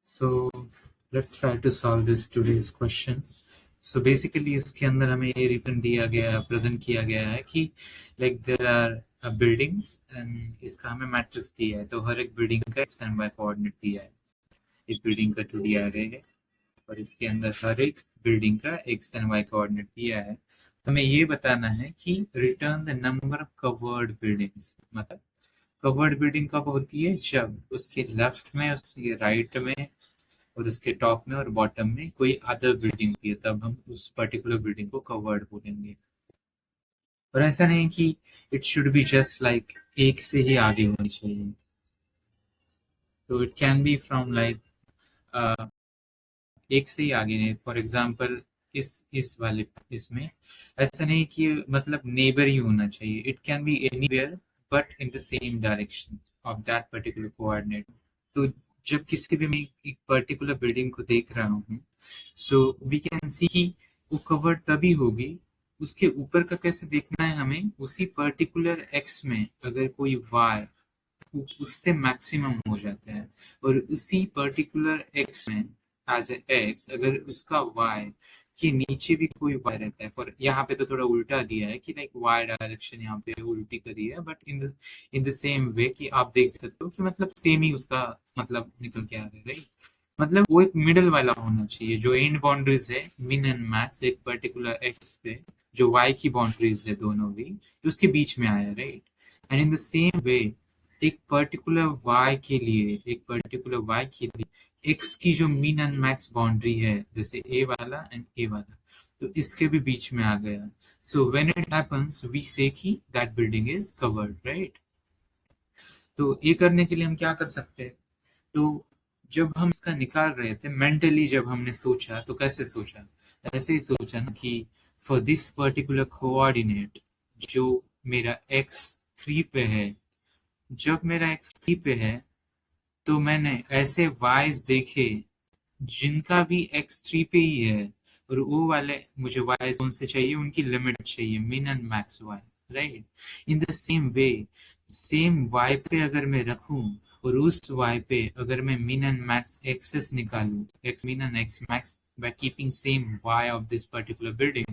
So let's try to solve this today's question. So basically इसके अंदर हमें ये रिटर्न दिया गया, प्रेजेंट किया गया है कि like there are buildings and इसका हमें मैट्रिक्स दिया है, तो हर एक बिल्डिंग का एक्स एंड वाई कोऑर्डिनेट दिया है। एक बिल्डिंग का 2D array है और इसके अंदर हर एक बिल्डिंग का एक्स एंड वाई कोऑर्डिनेट दिया है। हमें ये बताना है कि return the number of covered buildings, मतलब कवर्ड बिल्डिंग कब होती है, जब उसके लेफ्ट में, उसके राइट में और उसके टॉप में और बॉटम में कोई अदर बिल्डिंग होती है, तब हम उस पर्टिकुलर बिल्डिंग को कवर्ड बोलेंगे। और ऐसा नहीं कि it should be just like एक से ही आगे होनी चाहिए, तो it can be from like एक से ही आगे नहीं। फॉर एग्जाम्पल इस वाले इसमें ऐसा नहीं कि मतलब नेबर ही होना चाहिए, it can be anywhere but in the same direction of that particular coordinate. तो जब किसी भी मैं एक पर्टिकुलर बिल्डिंग को देख रहा हूँ, सो वी कैन सी कि वो कवर्ड तभी होगी, उसके ऊपर का कैसे देखना है हमें, उसी पर्टिकुलर एक्स में अगर कोई वाई उससे मैक्सिमम हो जाता है और उसी पर्टिकुलर एक्स में एज ए एक्स अगर उसका वाई के नीचे भी कोई वाई रहता है, पर यहाँ पे तो थोड़ा उल्टा दिया है कि लाइक वाई डायरेक्शन यहाँ पे उल्टी करी है, बट इन द सेम वे कि आप देख सकते हो कि मतलब सेम ही उसका मतलब निकल के आ रहा है, राइट। मतलब वो एक मिडल वाला होना चाहिए, जो एंड बाउंड्रीज है मिन एंड मैक्स एक पर्टिकुलर एक्स पे, जो वाई की बाउंड्रीज है दोनों भी, उसके बीच में आया, right. And in the same वे एक पर्टिकुलर y के लिए, एक पर्टिकुलर y के लिए x की जो मीन एंड मैक्स बाउंड्री है, जैसे a वाला एंड a वाला, तो इसके भी बीच में आ गया। So when it happens we say कि that building is covered, right. तो ये करने के लिए हम क्या कर सकते हैं, तो जब हम इसका निकाल रहे थे मेंटली, जब हमने सोचा तो कैसे सोचा, ऐसे ही सोचा ना कि फॉर दिस पर्टिकुलर कोऑर्डिनेट जो मेरा x 3 पे है, जब मेरा एक्स 3 पे है तो मैंने ऐसे वाइज देखे जिनका भी एक्स 3 पे ही है, और वो वाले मुझे वाइज कौन से चाहिए, उनकी लिमिट चाहिए min and max Y, right. In the same way same Y पे अगर मैं रखूं और उस वाई पे अगर मैं मिन एंड मैक्स एक्सेस निकालूं, एक्स मिन and x max by keeping same y of this particular building,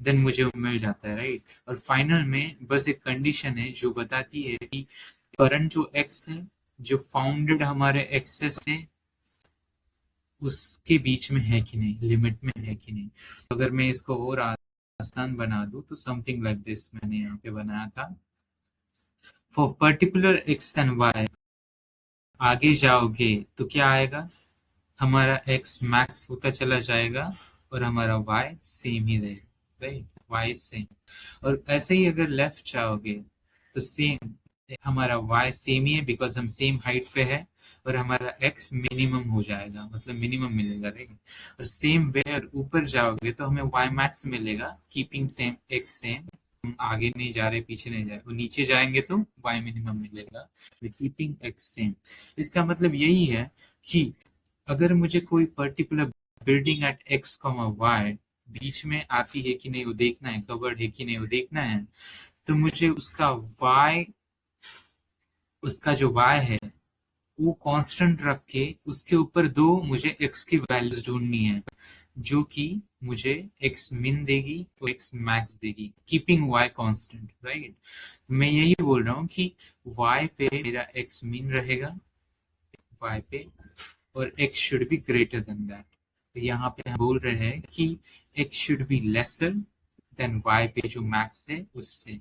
then मुझे वो मिल जाता है, राइट। और फाइनल में बस एक कंडीशन है जो बताती है कि करंट जो x है, जो फाउंडेड हमारे एक्सेस से उसके बीच में है कि नहीं, लिमिट में है कि नहीं। अगर मैं इसको और आसान बना दूं तो समथिंग लाइक दिस मैंने यहाँ पे बनाया था, for particular X and Y आगे जाओगे तो क्या आएगा, हमारा एक्स मैक्स होता चला जाएगा और हमारा वाई सेम ही रहेगा, राइट, वाई सेम। और ऐसे ही अगर लेफ्ट जाओगे तो सेम, हमारा y सेम ही है बिकॉज हम सेम हाइट पे है, और हमारा x मिनिमम हो जाएगा, मतलब मिनिमम मिलेगा, राइट। और सेम वे ऊपर जाओगे तो हमें y मैक्स मिलेगा कीपिंग सेम x सेम, हम आगे नहीं जा रहे पीछे नहीं जा रहे, और नीचे जाएंगे तो y मिनिमम मिलेगा कीपिंग x सेम। इसका मतलब यही है कि अगर मुझे कोई particular building at x, y बीच में आती है कि नहीं वो देखना है, कवर्ड है कि नहीं वो देखना है, तो मुझे उसका y, उसका जो y है वो कांस्टेंट रख के उसके ऊपर दो मुझे x की वैल्यूज ढूंढनी है, जो कि मुझे x मिन देगी और x मैक्स देगी, कीपिंग y कांस्टेंट, राइट। मैं यही बोल रहा हूँ कि y पे मेरा x मिन रहेगा, y पे, और x should be greater then that. तो यहाँ पे हम बोल रहे हैं कि x should be lesser than y पे जो मैक्स है उससे।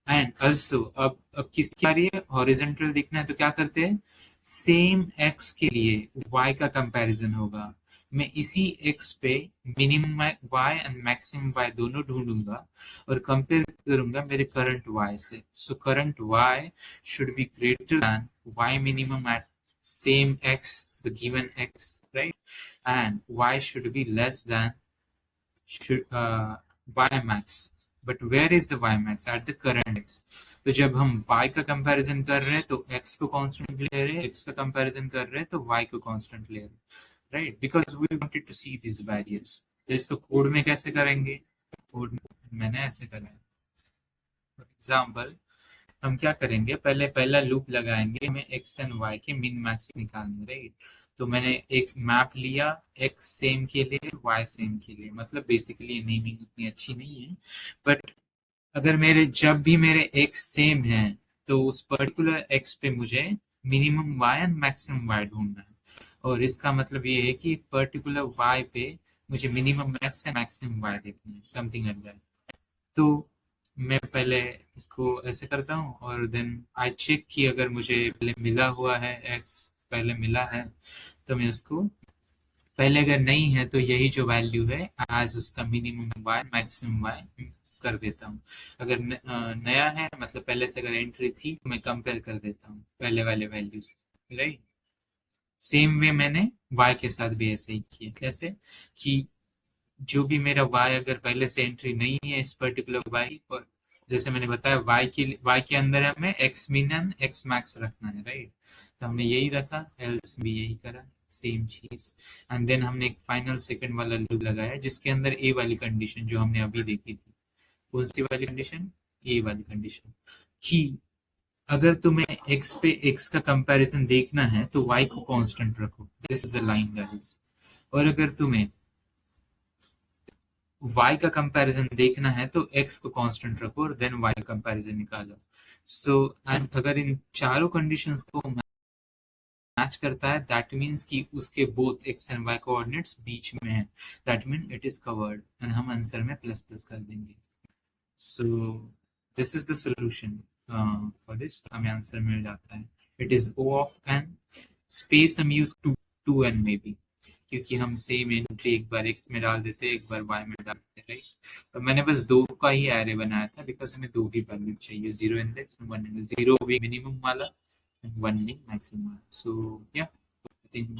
एंड ऑल्सो अब किसकी आ रही है, हॉरिजॉन्टल दिखना है तो क्या करते हैं, सेम x के लिए y का कंपैरिजन होगा। मैं इसी x पे minimum y and maximum y दोनों ढूंढूंगा और कंपेयर करूंगा मेरे करंट y से। So current y should be greater than y minimum at same x, the given x, right? And y should be less than should y max. But where is the y max? At the current x. तो जब हम y का comparison कर रहे हैं तो x को constant ले रहे हैं, x का कंपैरिजन कर रहे हैं तो y को कांस्टेंट ले रहे हैं, right, because we wanted to see this values. तो इसको कोड में कैसे करेंगे, कोड में मैंने ऐसे करा है। फॉर एग्जांपल हम क्या करेंगे, पहले पहला लूप लगाएंगे, हमें एक्स एंड वाई के मिन मैक्स निकालने, राइट। तो मैंने एक मैप लिया, एक्स सेम के लिए, वाई सेम के लिए, मतलब बेसिकली नेमिंग उतनी अच्छी नहीं है, बट अगर मेरे जब भी मेरे एक्स सेम है तो उस पर्टिकुलर एक्स पे मुझे minimum Y and maximum Y ढूंढना है। और इसका मतलब ये है कि पर्टिकुलर वाई पे मुझे minimum X and maximum Y देखना है, समथिंग लाइक दैट। तो मैं पहले इसको ऐसे करता हूँ और देन आई चेक कि अगर मुझे पहले मिला हुआ है, एक्स पहले मिला है, तो मैं उसको पहले, अगर नहीं है तो यही जो वैल्यू है आज उसका मिनिमम वाई मैक्सिमम वाई कर देता हूँ। अगर नया है, मतलब पहले से अगर एंट्री थी, तो मैं कंपेयर कर देता हूँ पहले वाले वैल्यू से, राइट। सेम वे मैंने वाई के साथ भी ऐसे ही किया। कैसे कि जो भी मेरा y अगर पहले से एंट्री नहीं है इस पर्टिकुलर y, और जैसे मैंने बताया y के अंदर हमें x min and x max रखना है, राइट। तो हमने यही रखा, एल्स भी यही करा, सेम चीज। एंड देन हमने एक फाइनल सेकंड वाला लूप लगाया जिसके अंदर a वाली कंडीशन जो हमने अभी देखी थी। कौन सी वाली कंडीशन? a वाली कंडीशन, कि अगर तुम्हें x पे x का कंपैरिजन देखना है तो y को कांस्टेंट रखो, this is the line guys. और अगर तुम्हें y का कंपैरिजन देखना है तो x को कांस्टेंट रखो और देन y का कंपैरिजन निकालो। सो एंड अगर इन चारों कंडीशंस को मैच करता है, दैट मीन्स कि उसके both x and y coordinates बीच में है, that mean it is covered, and हम आंसर में प्लस प्लस कर देंगे। So this is the solution for this, हमें आंसर मिल जाता है। It is O of n, space हम यूज टू n में भी, क्योंकि हम सेम एंट्री एक बार x में डाल देते एक बार y में डाल देते, राइट। और मैंने बस दो का ही एरे बनाया था बिकॉज हमें दो ही वैल्यू चाहिए, zero index and one index, zero भी मिनिमम वाला एंड वन भी मैक्सिमम वाला। सो या आई थिंक